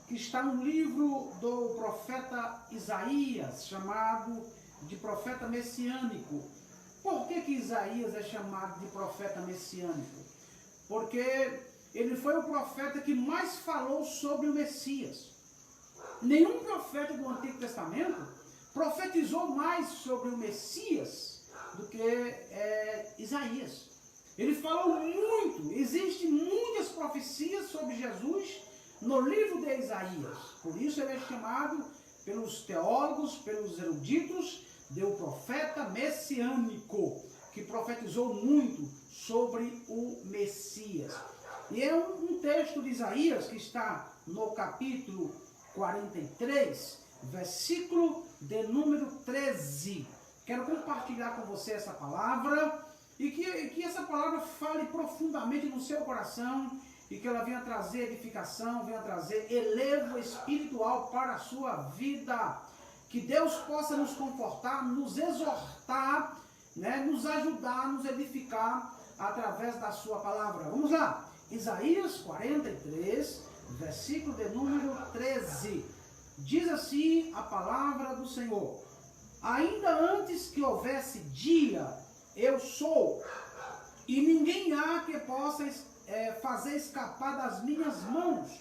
que está no livro do profeta Isaías, chamado de profeta messiânico. Por que Isaías é chamado de profeta messiânico? Porque ele foi o profeta que mais falou sobre o Messias. Nenhum profeta do Antigo Testamento profetizou mais sobre o Messias do que Isaías. Ele falou muito, existem muitas profecias sobre Jesus no livro de Isaías. Por isso ele é chamado pelos teólogos, pelos eruditos, de o profeta messiânico, que profetizou muito sobre o Messias. E é um texto de Isaías que está no capítulo 43, versículo de número 13. Quero compartilhar com você essa palavra e que essa palavra fale profundamente no seu coração e que ela venha trazer edificação, venha trazer elevo espiritual para a sua vida. Que Deus possa nos confortar, nos exortar, nos ajudar, nos edificar através da sua palavra. Vamos lá, Isaías 43, versículo de número 13. Diz assim a palavra do Senhor: ainda antes que houvesse dia, eu sou, e ninguém há que possa fazer escapar das minhas mãos.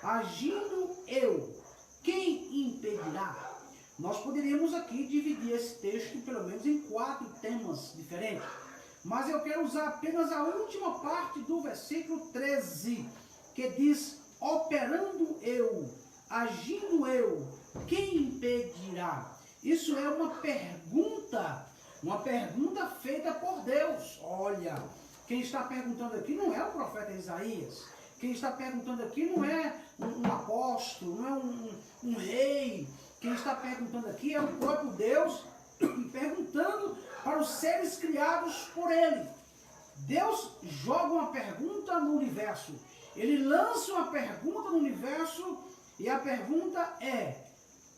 Agindo eu, quem impedirá? Nós poderíamos aqui dividir esse texto pelo menos em 4 temas diferentes. Mas eu quero usar apenas a última parte do versículo 13, que diz: operando eu, agindo eu, quem impedirá? Isso é uma pergunta feita por Deus. Olha, quem está perguntando aqui não é o profeta Isaías. Quem está perguntando aqui não é um apóstolo, não é um rei. Quem está perguntando aqui é o próprio Deus, perguntando para os seres criados por Ele. Deus joga uma pergunta no universo. Ele lança uma pergunta no universo e a pergunta é: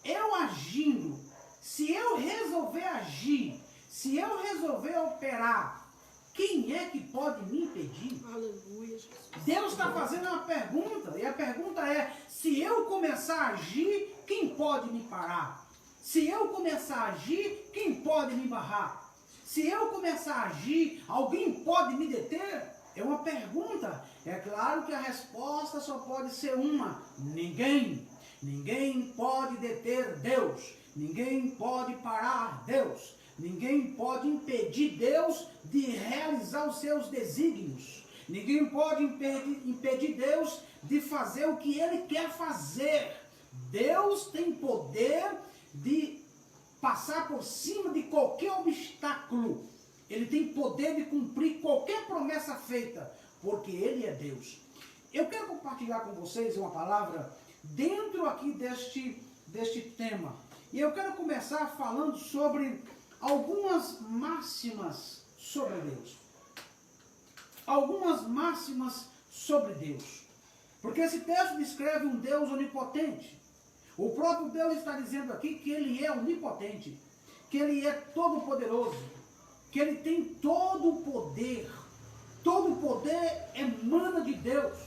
eu agindo, se eu resolver agir, se eu resolver operar, quem é que pode me impedir? Aleluia, Jesus. Deus está fazendo uma pergunta, e a pergunta é: se eu começar a agir, quem pode me parar? Se eu começar a agir, quem pode me barrar? Se eu começar a agir, alguém pode me deter? É uma pergunta. É claro que a resposta só pode ser uma: ninguém. Ninguém pode deter Deus. Ninguém pode parar Deus. Ninguém pode impedir Deus de realizar os seus desígnios. Ninguém pode impedir Deus de fazer o que Ele quer fazer. Deus tem poder de passar por cima de qualquer obstáculo. Ele tem poder de cumprir qualquer promessa feita, porque Ele é Deus. Eu quero compartilhar com vocês uma palavra dentro aqui deste tema. E eu quero começar falando sobre algumas máximas sobre Deus. Algumas máximas sobre Deus. Porque esse texto descreve um Deus onipotente. O próprio Deus está dizendo aqui que Ele é onipotente, que Ele é todo-poderoso, que Ele tem todo o poder. Todo o poder emana de Deus.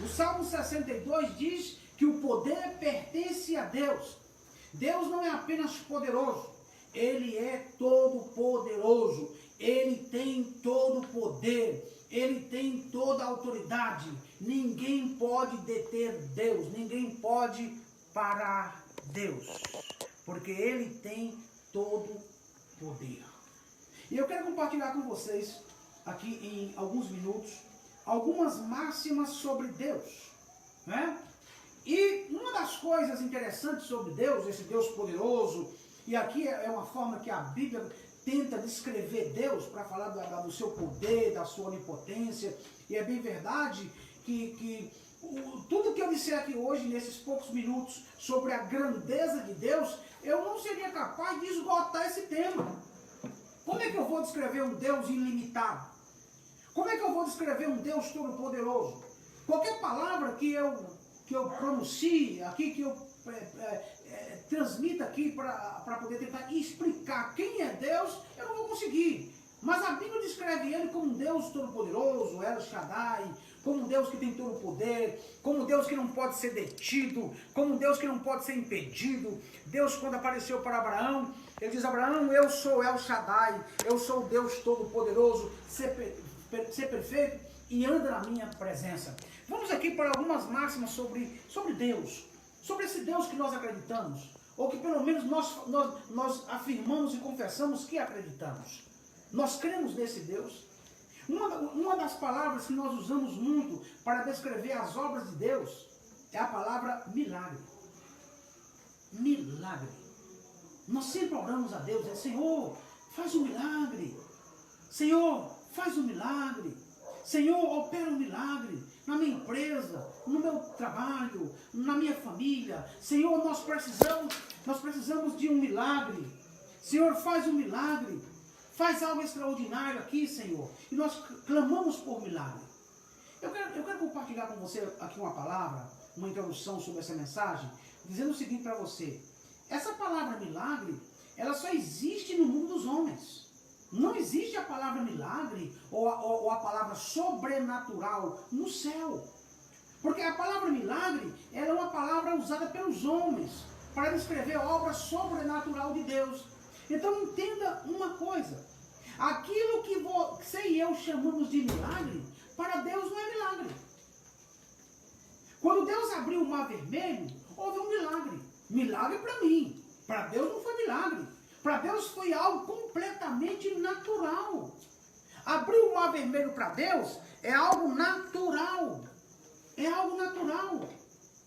O Salmo 62 diz que o poder pertence a Deus. Deus não é apenas poderoso, Ele é todo-poderoso. Ele tem todo o poder, Ele tem toda a autoridade. Ninguém pode deter Deus, ninguém pode parar Deus, porque Ele tem todo o poder. E eu quero compartilhar com vocês, aqui em alguns minutos, algumas máximas sobre Deus, E uma das coisas interessantes sobre Deus, esse Deus poderoso, e aqui é uma forma que a Bíblia tenta descrever Deus para falar do seu poder, da sua onipotência, e é bem verdade que tudo que eu disser aqui hoje, nesses poucos minutos, sobre a grandeza de Deus, eu não seria capaz de esgotar esse tema. Como é que eu vou descrever um Deus ilimitado? Como é que eu vou descrever um Deus todo-poderoso? Qualquer palavra que eu pronuncie aqui, que eu transmita aqui para poder tentar explicar quem é Deus, eu não vou conseguir. Mas a Bíblia descreve Ele como um Deus todo-poderoso, El Shaddai, como um Deus que tem todo o poder, como um Deus que não pode ser detido, como um Deus que não pode ser impedido. Deus, quando apareceu para Abraão, ele diz: Abraão, eu sou El Shaddai, eu sou o Deus Todo-Poderoso, ser perfeito e anda na minha presença. Vamos aqui para algumas máximas sobre Deus, sobre esse Deus que nós acreditamos, ou que pelo menos nós afirmamos e confessamos que acreditamos. Nós cremos nesse Deus. Uma das palavras que nós usamos muito para descrever as obras de Deus é a palavra milagre. Milagre. Nós sempre oramos a Deus, Senhor, faz um milagre. Senhor, faz um milagre. Senhor, opera um milagre na minha empresa, no meu trabalho, na minha família. Senhor, nós precisamos de um milagre. Senhor, faz um milagre. Faz algo extraordinário aqui, Senhor. E nós clamamos por milagre. Eu quero compartilhar com você aqui uma palavra, uma introdução sobre essa mensagem, dizendo o seguinte para você. Essa palavra milagre, ela só existe no mundo dos homens. Não existe a palavra milagre ou a palavra sobrenatural no céu. Porque a palavra milagre, ela é uma palavra usada pelos homens para descrever a obra sobrenatural de Deus. Então entenda uma coisa, aquilo que você e eu chamamos de milagre, para Deus não é milagre. Quando Deus abriu o mar vermelho, houve um milagre. Milagre para mim, para Deus não foi milagre. Para Deus foi algo completamente natural. Abrir o mar vermelho para Deus é algo natural. É algo natural,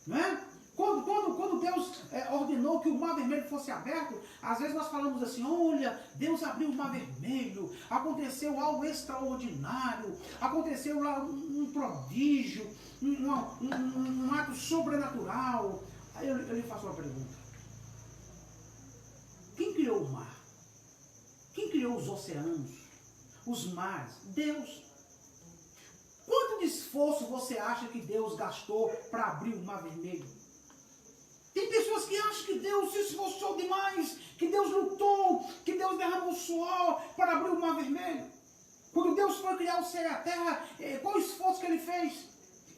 não é? Quando Deus ordenou que o mar vermelho fosse aberto, às vezes nós falamos assim: olha, Deus abriu o mar vermelho, aconteceu algo extraordinário, aconteceu lá um prodígio, um ato sobrenatural. Aí eu lhe faço uma pergunta: quem criou o mar? Quem criou os oceanos, os mares? Deus. Quanto de esforço você acha que Deus gastou para abrir o mar vermelho? Tem pessoas que acham que Deus se esforçou demais, que Deus lutou, que Deus derramou suor para abrir o mar vermelho. Quando Deus foi criar o céu e a terra, qual o esforço que ele fez?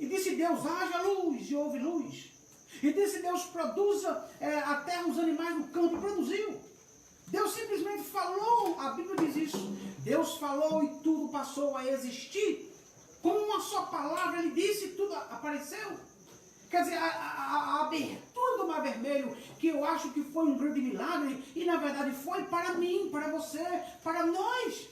E disse Deus: haja luz, e houve luz. E disse Deus: produza a terra, os animais do campo, e produziu. Deus simplesmente falou, a Bíblia diz isso. Deus falou e tudo passou a existir. Com uma só palavra ele disse e tudo apareceu. Quer dizer, a abertura do mar vermelho, que eu acho que foi um grande milagre, e na verdade foi para mim, para você, para nós.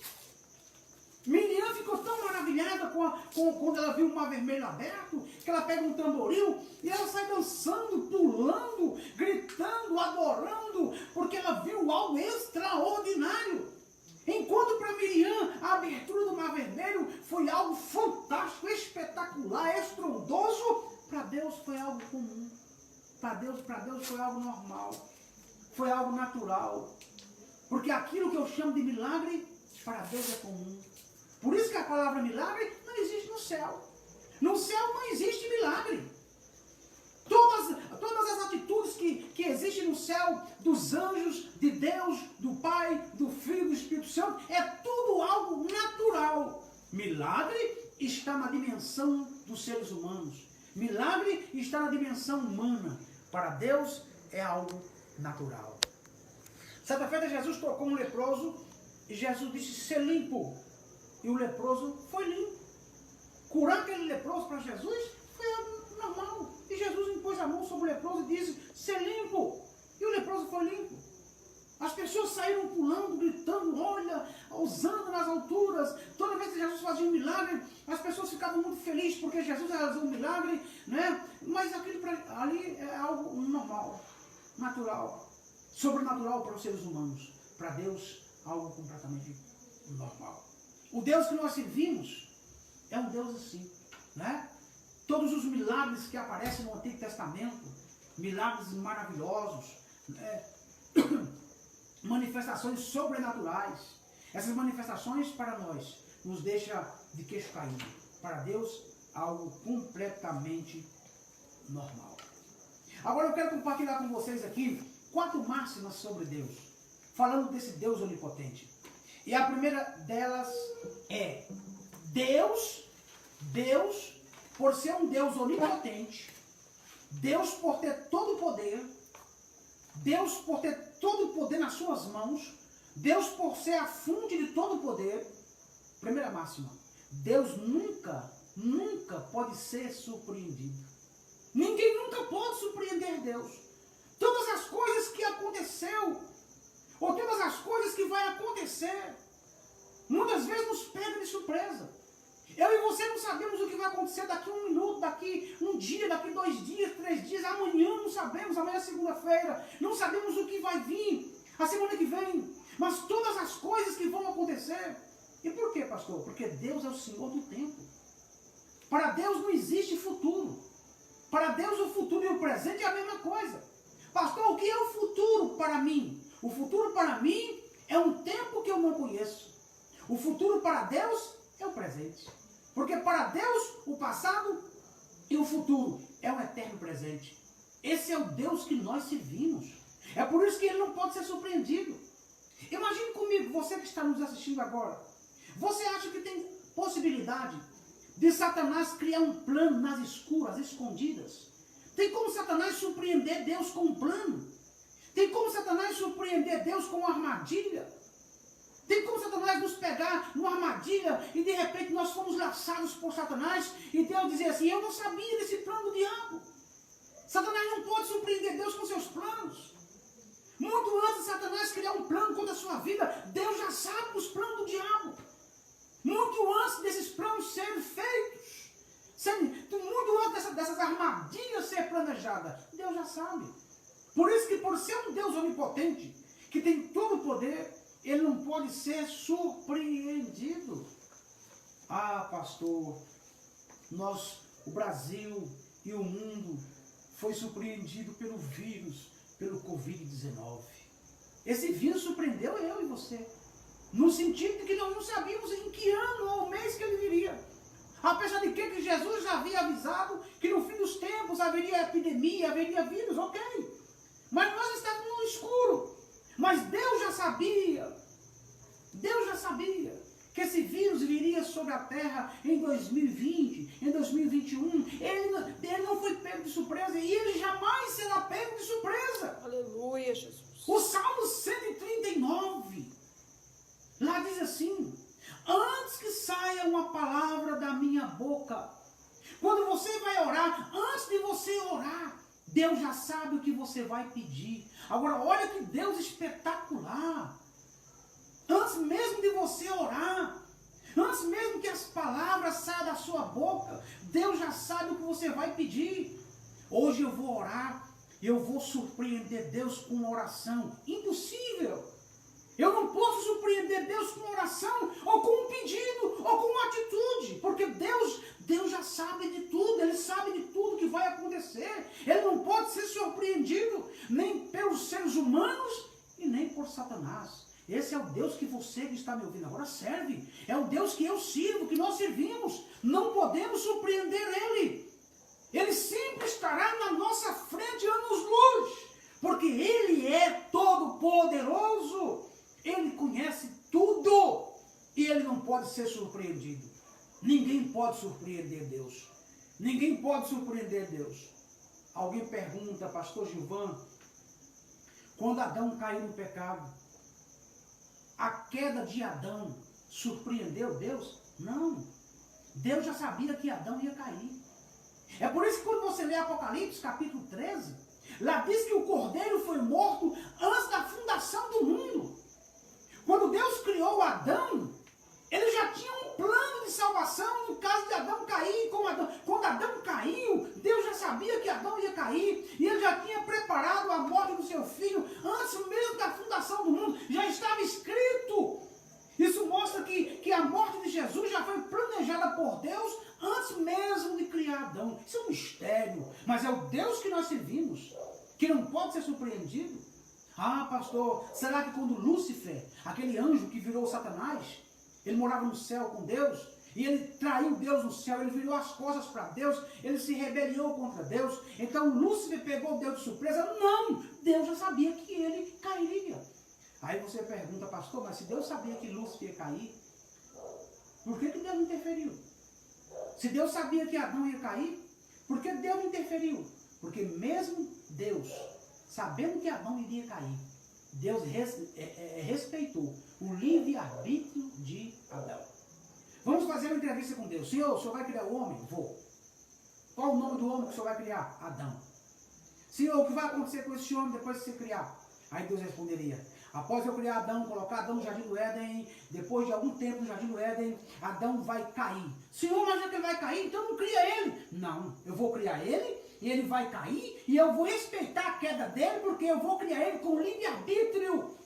Miriam ficou tão maravilhada quando ela viu o mar vermelho aberto, que ela pega um tamboril e ela sai dançando, pulando, gritando, adorando, porque ela viu algo extraordinário. Enquanto para Miriam a abertura do mar vermelho foi algo fantástico, espetacular, estrondoso, para Deus foi algo comum. Para Deus foi algo normal. Foi algo natural. Porque aquilo que eu chamo de milagre, para Deus é comum. Por isso que a palavra milagre não existe no céu. No céu não existe milagre. Todas as atitudes que existem no céu, dos anjos, de Deus, do Pai, do Filho, do Espírito Santo, é tudo algo natural. Milagre está na dimensão dos seres humanos. Milagre está na dimensão humana. Para Deus é algo natural. Certa feita Jesus tocou um leproso e Jesus disse: ser limpo. E o leproso foi limpo. Curar aquele leproso para Jesus foi algo normal. E Jesus impôs a mão sobre o leproso e disse: ser limpo. E o leproso foi limpo. As pessoas saíram pulando, gritando, olha, ousando nas alturas. Toda vez que Jesus fazia um milagre, as pessoas ficavam muito felizes porque Jesus realizou um milagre, né? Mas ali é algo normal, natural, sobrenatural para os seres humanos. Para Deus, algo completamente normal. O Deus que nós servimos é um Deus assim, né? Todos os milagres que aparecem no Antigo Testamento, milagres maravilhosos, né? Manifestações sobrenaturais. Essas manifestações para nós nos deixa de queixo caído. Para Deus, algo completamente normal. Agora eu quero compartilhar com vocês aqui 4 máximas sobre Deus, falando desse Deus onipotente. E a primeira delas é: Deus por ser um Deus onipotente, Deus por ter todo o poder, Deus por ter todo o poder nas suas mãos, Deus por ser a fonte de todo o poder, primeira máxima, Deus nunca pode ser surpreendido. Ninguém nunca pode surpreender Deus. Todas as coisas que aconteceu, ou todas as coisas que vai acontecer, muitas vezes nos pegam de surpresa. Eu e você não sabemos o que vai acontecer daqui a um minuto, daqui um dia, daqui 2 dias, 3 dias, amanhã não sabemos, amanhã é segunda-feira, não sabemos o que vai vir a semana que vem, mas todas as coisas que vão acontecer. E por quê, pastor? Porque Deus é o Senhor do tempo. Para Deus não existe futuro. Para Deus o futuro e o presente é a mesma coisa. Pastor, o que é o futuro para mim? O futuro para mim é um tempo que eu não conheço. O futuro para Deus é o presente. Porque para Deus o passado e o futuro é um eterno presente. Esse é o Deus que nós servimos. É por isso que ele não pode ser surpreendido. Imagine comigo, você que está nos assistindo agora. Você acha que tem possibilidade de Satanás criar um plano nas escuras, escondidas? Tem como Satanás surpreender Deus com um plano? Tem como Satanás surpreender Deus com uma armadilha? Tem como Satanás nos pegar numa armadilha e de repente nós fomos laçados por Satanás e Deus dizer assim, eu não sabia desse plano do diabo. Satanás não pode surpreender Deus com seus planos. Muito antes de Satanás criar um plano contra a sua vida, Deus já sabe dos planos do diabo. Muito antes desses planos serem feitos, muito antes dessas armadilhas serem planejadas, Deus já sabe. Por isso que por ser um Deus onipotente, que tem todo o poder, ele não pode ser surpreendido. Ah, pastor, o Brasil e o mundo foi surpreendido pelo vírus, pelo Covid-19. Esse vírus surpreendeu eu e você. No sentido de que nós não sabíamos em que ano ou mês que ele viria. Apesar de que Jesus já havia avisado que no fim dos tempos haveria epidemia, haveria vírus, ok. Mas nós estávamos no escuro. Mas Deus já sabia que esse vírus viria sobre a terra em 2020, em 2021. Ele não foi pego de surpresa e ele jamais será pego de surpresa. Aleluia, Jesus. O Salmo 139, lá diz assim, antes que saia uma palavra da minha boca, quando você vai orar, antes de você orar, Deus já sabe o que você vai pedir. Agora, olha que Deus espetacular. Antes mesmo de você orar, antes mesmo que as palavras saiam da sua boca, Deus já sabe o que você vai pedir. Hoje eu vou orar, eu vou surpreender Deus com uma oração. Impossível. Eu não posso surpreender Deus com uma oração, ou com um pedido, ou com uma atitude, porque Deus já sabe de tudo, Ele sabe de tudo que vai acontecer. Ele não pode ser surpreendido, nem pelos seres humanos, e nem por Satanás. Esse é o Deus que você que está me ouvindo agora serve. É o Deus que eu sirvo, que nós servimos. Não podemos surpreender Ele. Ele sempre estará na nossa frente, anos-luz, porque Ele é todo-poderoso. Ele conhece tudo e Ele não pode ser surpreendido. Ninguém pode surpreender Deus. Ninguém pode surpreender Deus. Alguém pergunta, pastor Gilvan, quando Adão caiu no pecado, a queda de Adão surpreendeu Deus? Não. Deus já sabia que Adão ia cair. É por isso que quando você lê Apocalipse capítulo 13, lá diz que o Cordeiro foi morto antes da fundação do mundo. Quando Deus criou Adão, Ele já tinha um plano de salvação no caso de Adão cair. Quando Adão caiu, Deus já sabia que Adão ia cair. E Ele já tinha preparado a morte do seu filho antes mesmo da fundação do mundo. Já estava escrito. Isso mostra que a morte de Jesus já foi planejada por Deus antes mesmo de criar Adão. Isso é um mistério. Mas é o Deus que nós servimos, que não pode ser surpreendido. Ah, pastor, será que quando Lúcifer, aquele anjo que virou Satanás, ele morava no céu com Deus, e ele traiu Deus no céu, ele virou as costas para Deus, ele se rebeliou contra Deus, então Lúcifer pegou Deus de surpresa? Não, Deus já sabia que ele cairia. Aí você pergunta, pastor, mas se Deus sabia que Lúcifer ia cair, por que Deus não interferiu? Se Deus sabia que Adão ia cair, por que Deus interferiu? Porque mesmo Deus, sabendo que Adão iria cair, Deus respeitou o livre-arbítrio de Adão. Vamos fazer uma entrevista com Deus. Senhor, o Senhor vai criar o homem? Vou. Qual o nome do homem que o Senhor vai criar? Adão. Senhor, o que vai acontecer com esse homem depois que você criar? Aí Deus responderia: após eu criar Adão, colocar Adão no Jardim do Éden, depois de algum tempo no Jardim do Éden, Adão vai cair. Senhor, mas já que ele vai cair, então não cria ele. Não, eu vou criar ele, e ele vai cair, e eu vou respeitar a queda dele, porque eu vou criar ele com livre-arbítrio.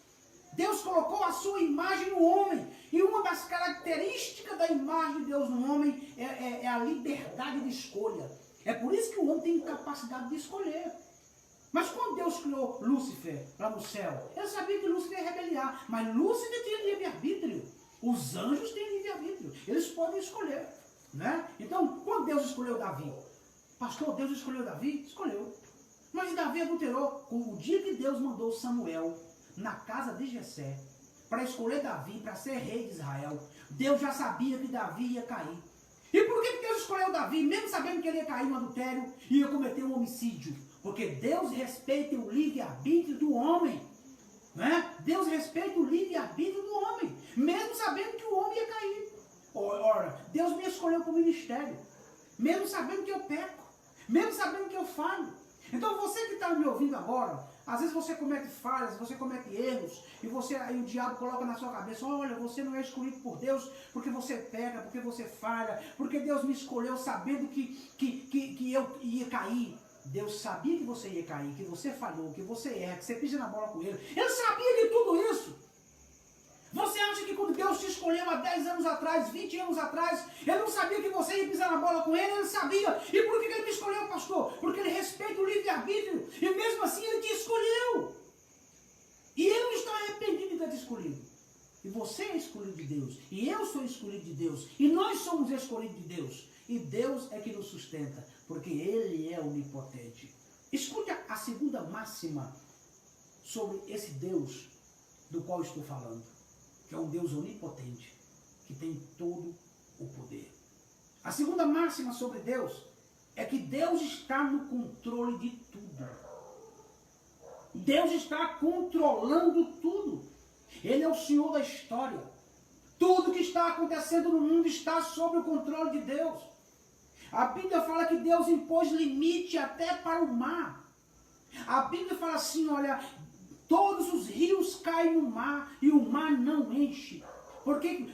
Deus colocou a sua imagem no homem, e uma das características da imagem de Deus no homem é a liberdade de escolha. É por isso que o homem tem capacidade de escolher. Mas quando Deus criou Lúcifer lá no céu, ele sabia que Lúcifer ia rebeliar, mas Lúcifer tinha livre-arbítrio. Os anjos têm livre-arbítrio, eles podem escolher, né? Então, quando Deus escolheu Davi, pastor, Deus escolheu Davi? Escolheu. Mas Davi adulterou. O dia que Deus mandou Samuel na casa de Jessé para escolher Davi para ser rei de Israel, Deus já sabia que Davi ia cair. E por que Deus escolheu Davi, mesmo sabendo que ele ia cair no adultério e ia cometer um homicídio? Porque Deus respeita o livre-arbítrio do homem. Né? Deus respeita o livre-arbítrio do homem, mesmo sabendo que o homem ia cair. Ora, Deus me escolheu para o ministério, mesmo sabendo que eu peco, mesmo sabendo que eu falho. Então você que está me ouvindo agora, às vezes você comete falhas, você comete erros, e o diabo coloca na sua cabeça: olha, você não é escolhido por Deus porque você peca, porque você falha, porque Deus me escolheu sabendo que eu ia cair. Deus sabia que você ia cair, que você falhou, que você erra, que você pisa na bola com ele. Ele sabia de tudo isso. Você acha que quando Deus te escolheu há 10 anos atrás, 20 anos atrás, ele não sabia que você ia pisar na bola com ele? Ele sabia. E por que ele me escolheu, pastor? Porque ele respeita o livre-arbítrio. E mesmo assim ele te escolheu. E ele não está arrependido de ter te escolhido. E você é escolhido de Deus. E eu sou escolhido de Deus. E nós somos escolhidos de Deus. E Deus é que nos sustenta, porque Ele é onipotente. Escute a segunda máxima sobre esse Deus do qual estou falando, que é um Deus onipotente, que tem todo o poder. A segunda máxima sobre Deus é que Deus está no controle de tudo. Deus está controlando tudo. Ele é o Senhor da história. Tudo que está acontecendo no mundo está sob o controle de Deus. A Bíblia fala que Deus impôs limite até para o mar. A Bíblia fala assim, olha, todos os rios caem no mar e o mar não enche. Por que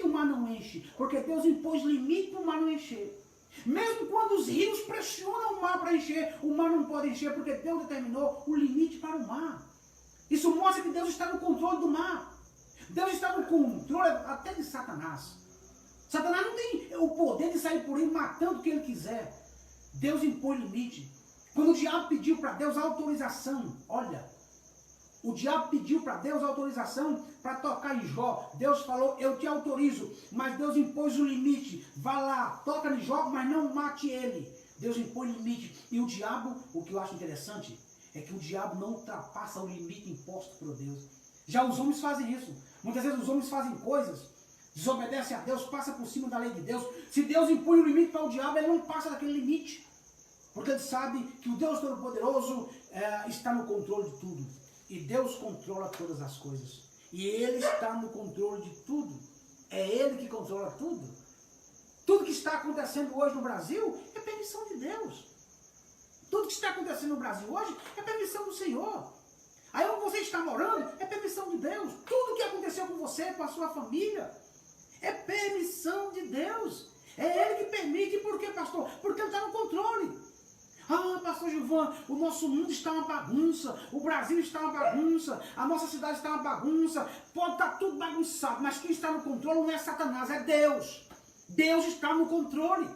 o mar não enche? Porque Deus impôs limite para o mar não encher. Mesmo quando os rios pressionam o mar para encher, o mar não pode encher, porque Deus determinou o limite para o mar. Isso mostra que Deus está no controle do mar. Deus está no controle até de Satanás. Satanás não tem o poder de sair por aí matando o que ele quiser. Deus impõe limite. Quando o diabo pediu para Deus autorização, olha, o diabo pediu para Deus autorização para tocar em Jó. Deus falou, eu te autorizo, mas Deus impôs o limite. Vá lá, toca em Jó, mas não mate ele. Deus impõe limite. E o diabo, o que eu acho interessante, é que o diabo não ultrapassa o limite imposto por Deus. Já os homens fazem isso. Muitas vezes os homens fazem coisas, desobedecem a Deus, passam por cima da lei de Deus. Se Deus impõe o limite para o diabo, ele não passa daquele limite. Porque ele sabe que o Deus Todo-Poderoso está no controle de tudo. E Deus controla todas as coisas. E Ele está no controle de tudo. É Ele que controla tudo. Tudo que está acontecendo hoje no Brasil é permissão de Deus. Tudo que está acontecendo no Brasil hoje é permissão do Senhor. Aí onde você está morando é permissão de Deus. Tudo que aconteceu com você, com a sua família, é permissão de Deus. É Ele que permite. Por quê, pastor? Porque Ele está no controle. Ah, pastor Gilvan, o nosso mundo está uma bagunça, o Brasil está uma bagunça, a nossa cidade está uma bagunça, pode estar tudo bagunçado, mas quem está no controle não é Satanás, é Deus. Deus está no controle.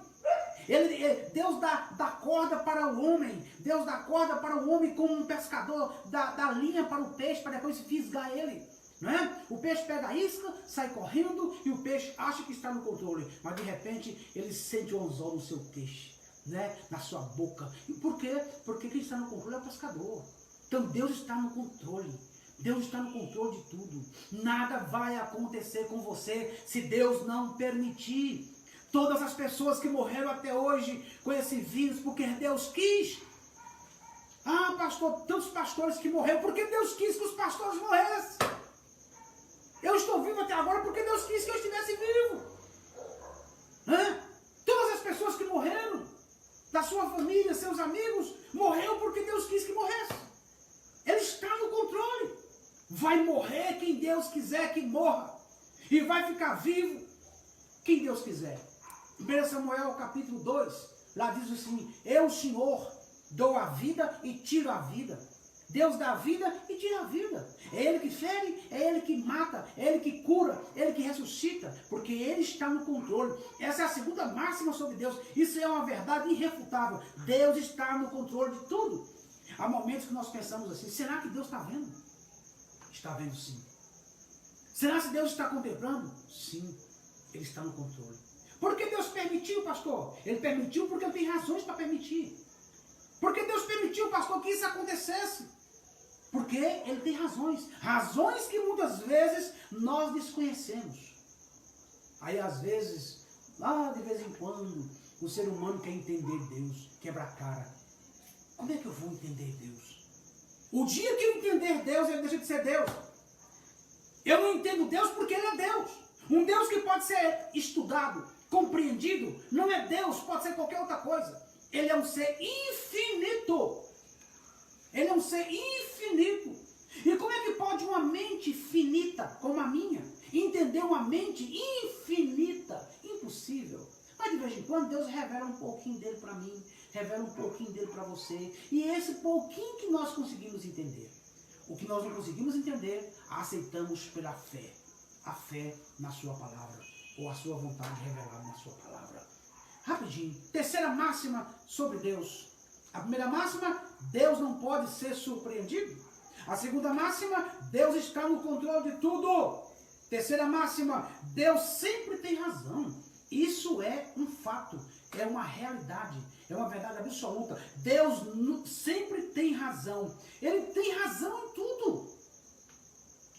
Deus dá corda para o homem, Deus dá corda para o homem como um pescador dá linha para o peixe, para depois fisgar ele. Não é? O peixe pega a isca, sai correndo e o peixe acha que está no controle, mas de repente ele sente o anzol no seu peixe. Né, na sua boca. E por quê? Porque quem está no controle é o pescador. Então Deus está no controle. Deus está no controle de tudo. Nada vai acontecer com você se Deus não permitir. Todas as pessoas que morreram até hoje com esse vírus, porque Deus quis. Ah, pastor, tantos pastores que morreram, porque Deus quis que os pastores morressem. Eu estou vivo até agora porque Deus quis que eu estivesse vivo. Todas as pessoas que morreram, da sua família, seus amigos, morreram porque Deus quis que morresse. Ele está no controle. Vai morrer quem Deus quiser que morra. E vai ficar vivo quem Deus quiser. 1 Samuel capítulo 2, lá diz assim: eu, Senhor, dou a vida e tiro a vida. Deus dá a vida e tira a vida. É Ele que fere, é Ele que mata, é Ele que cura, é Ele que ressuscita, porque Ele está no controle. Essa é a segunda máxima sobre Deus. Isso é uma verdade irrefutável. Deus está no controle de tudo. Há momentos que nós pensamos assim: será que Deus está vendo? Está vendo, sim. Será que Deus está contemplando? Sim, Ele está no controle. Por que Deus permitiu, pastor? Ele permitiu porque Ele tem razões para permitir. Por que Deus permitiu, pastor, que isso acontecesse? Porque Ele tem razões. Razões que muitas vezes nós desconhecemos. Aí às vezes, lá de vez em quando, o ser humano quer entender Deus, quebra a cara. Como é que eu vou entender Deus? O dia que eu entender Deus, Ele deixa de ser Deus. Eu não entendo Deus porque Ele é Deus. Um Deus que pode ser estudado, compreendido, não é Deus, pode ser qualquer outra coisa. Ele é um ser infinito. Ele é um ser infinito. E como é que pode uma mente finita, como a minha, entender uma mente infinita? Impossível. Mas de vez em quando Deus revela um pouquinho dele para mim, revela um pouquinho dele para você. E é esse pouquinho que nós conseguimos entender. O que nós não conseguimos entender, aceitamos pela fé. A fé na sua palavra, ou a sua vontade revelada na sua palavra. Rapidinho. Terceira máxima sobre Deus. A primeira máxima: Deus não pode ser surpreendido. A segunda máxima: Deus está no controle de tudo. Terceira máxima: Deus sempre tem razão. Isso é um fato, é uma realidade, é uma verdade absoluta. Deus sempre tem razão. Ele tem razão em tudo.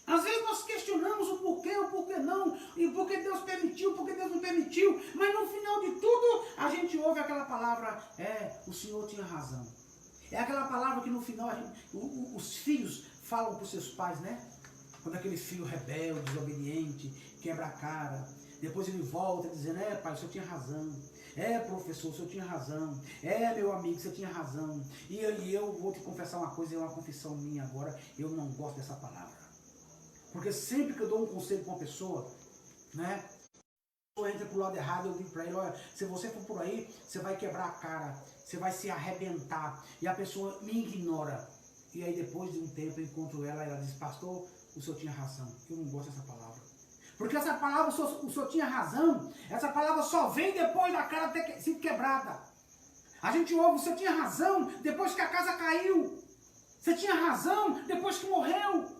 Às vezes nós questionamos o porquê não, e por que Deus permitiu, por que Deus não permitiu, mas no final de tudo, a gente ouve aquela palavra: o Senhor tinha razão. É aquela palavra que no final os filhos falam para os seus pais, né? Quando aquele filho rebelde, desobediente, quebra a cara, depois ele volta dizendo: pai, o Senhor tinha razão. Professor, o Senhor tinha razão. Meu amigo, você tinha razão. E eu vou te confessar uma coisa, é uma confissão minha agora, eu não gosto dessa palavra. Porque sempre que eu dou um conselho para uma pessoa, né? A pessoa entra para o lado errado, eu digo para ele: olha, se você for por aí, você vai quebrar a cara, você vai se arrebentar. E a pessoa me ignora. E aí depois de um tempo eu encontro ela e ela diz: pastor, o senhor tinha razão. Eu não gosto dessa palavra. Porque essa palavra, o senhor tinha razão, essa palavra só vem depois da cara ter sido quebrada. A gente ouve: o senhor tinha razão depois que a casa caiu. Você tinha razão depois que morreu.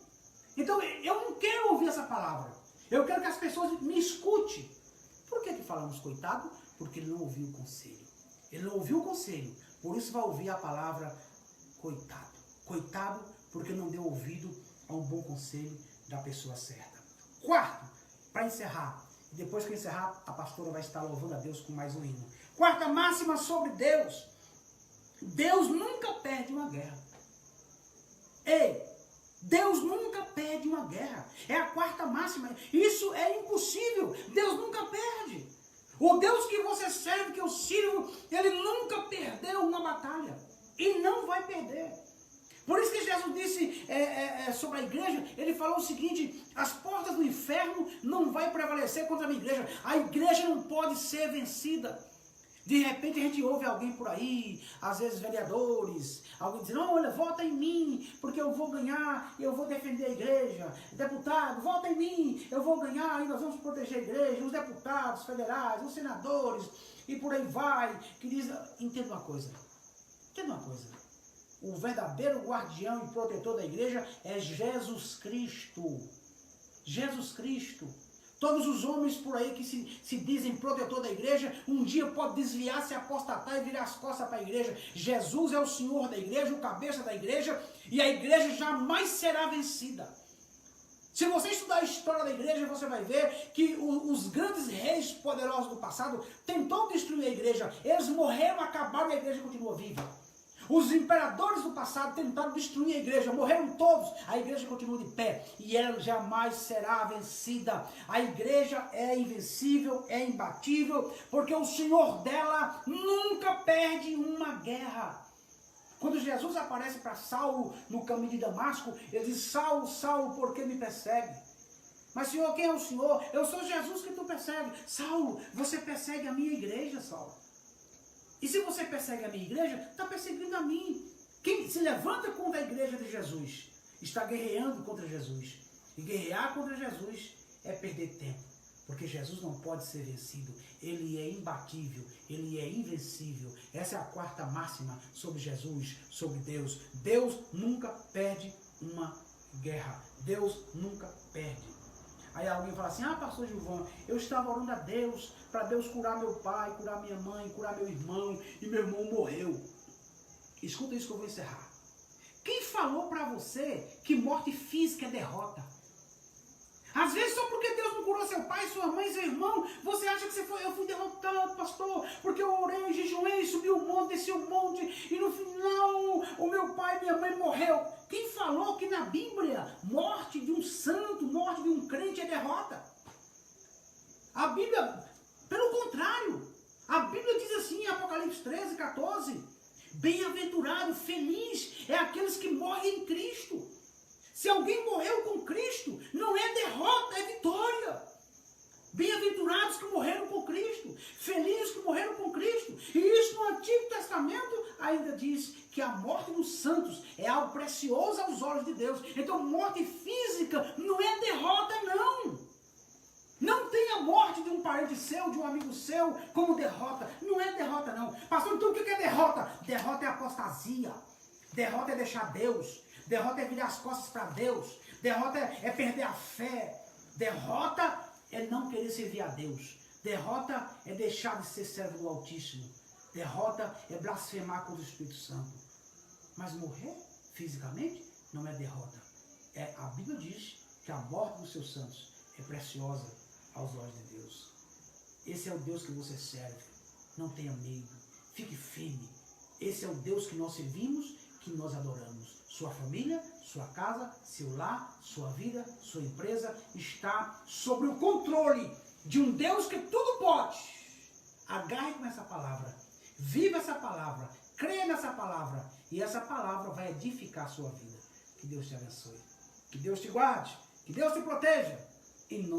Então, eu não quero ouvir essa palavra. Eu quero que as pessoas me escutem. Por que falamos coitado? Porque ele não ouviu o conselho. Ele não ouviu o conselho. Por isso vai ouvir a palavra coitado. Coitado porque não deu ouvido a um bom conselho da pessoa certa. Quarto, para encerrar. Depois que eu encerrar, a pastora vai estar louvando a Deus com mais um hino. Quarta máxima sobre Deus. Deus nunca perde uma guerra. Deus nunca perde uma guerra. É a quarta máxima. Isso é impossível. Deus nunca perde. O Deus que você serve, que eu sirvo, Ele nunca perdeu uma batalha. E não vai perder. Por isso que Jesus disse sobre a igreja, Ele falou o seguinte: as portas do inferno não vai prevalecer contra a minha igreja. A igreja não pode ser vencida. De repente a gente ouve alguém por aí, às vezes vereadores, alguém dizendo: olha, vota em mim, porque eu vou ganhar, eu vou defender a igreja. Deputado, vota em mim, eu vou ganhar e nós vamos proteger a igreja. Os deputados federais, os senadores, e por aí vai. Que diz, entenda uma coisa. O verdadeiro guardião e protetor da igreja é Jesus Cristo. Jesus Cristo. Todos os homens por aí que se dizem protetor da igreja, um dia pode desviar, se apostatar e virar as costas para a igreja. Jesus é o Senhor da igreja, o cabeça da igreja, e a igreja jamais será vencida. Se você estudar a história da igreja, você vai ver que os grandes reis poderosos do passado tentou destruir a igreja. Eles morreram, acabaram e a igreja continua viva. Os imperadores do passado tentaram destruir a igreja, morreram todos, a igreja continua de pé e ela jamais será vencida. A igreja é invencível, é imbatível, porque o Senhor dela nunca perde uma guerra. Quando Jesus aparece para Saulo no caminho de Damasco, ele diz: Saulo, Saulo, por que me persegue? Mas Senhor, quem é o Senhor? Eu sou Jesus que tu persegue. Saulo, você persegue a minha igreja, Saulo. E se você persegue a minha igreja, está perseguindo a mim. Quem se levanta contra a igreja de Jesus, está guerreando contra Jesus. E guerrear contra Jesus é perder tempo. Porque Jesus não pode ser vencido. Ele é imbatível, ele é invencível. Essa é a quarta máxima sobre Jesus, sobre Deus. Deus nunca perde uma guerra. Deus nunca perde. Aí alguém fala assim: ah, pastor Gilvão, eu estava orando a Deus, para Deus curar meu pai, curar minha mãe, curar meu irmão, e meu irmão morreu. Escuta isso que eu vou encerrar. Quem falou para você que morte física é derrota? Às vezes só porque Deus não curou seu pai, sua mãe, seu irmão, você acha que eu fui derrotado, pastor, porque eu orei, jejuei, subi o monte, desci o monte, e no final o meu pai e minha mãe morreu. Quem falou que na Bíblia morte de um santo, morte de um crente é derrota? A Bíblia, pelo contrário, a Bíblia diz assim em Apocalipse 13, 14, bem-aventurado, feliz é aqueles que morrem em Cristo. Se alguém morreu com Cristo, não é derrota, é vitória. Bem-aventurados que morreram com Cristo, felizes que morreram com Cristo. E isso no Antigo Testamento ainda diz que a morte dos santos é algo precioso aos olhos de Deus. Então morte física não é derrota, não. Não tem a morte de um parente seu, de um amigo seu, como derrota. Não é derrota, não. Pastor, então o que é derrota? Derrota é apostasia. Derrota é deixar Deus. Derrota é virar as costas para Deus. Derrota é perder a fé. Derrota é não querer servir a Deus. Derrota é deixar de ser servo do Altíssimo. Derrota é blasfemar contra o Espírito Santo. Mas morrer fisicamente não é derrota. A Bíblia diz que a morte dos seus santos é preciosa aos olhos de Deus. Esse é o Deus que você serve. Não tenha medo. Fique firme. Esse é o Deus que nós servimos, que nós adoramos. Sua família, sua casa, seu lar, sua vida, sua empresa está sob o controle de um Deus que tudo pode. Agarre com essa palavra. Viva essa palavra. Creia nessa palavra. E essa palavra vai edificar a sua vida. Que Deus te abençoe. Que Deus te guarde. Que Deus te proteja. Em nome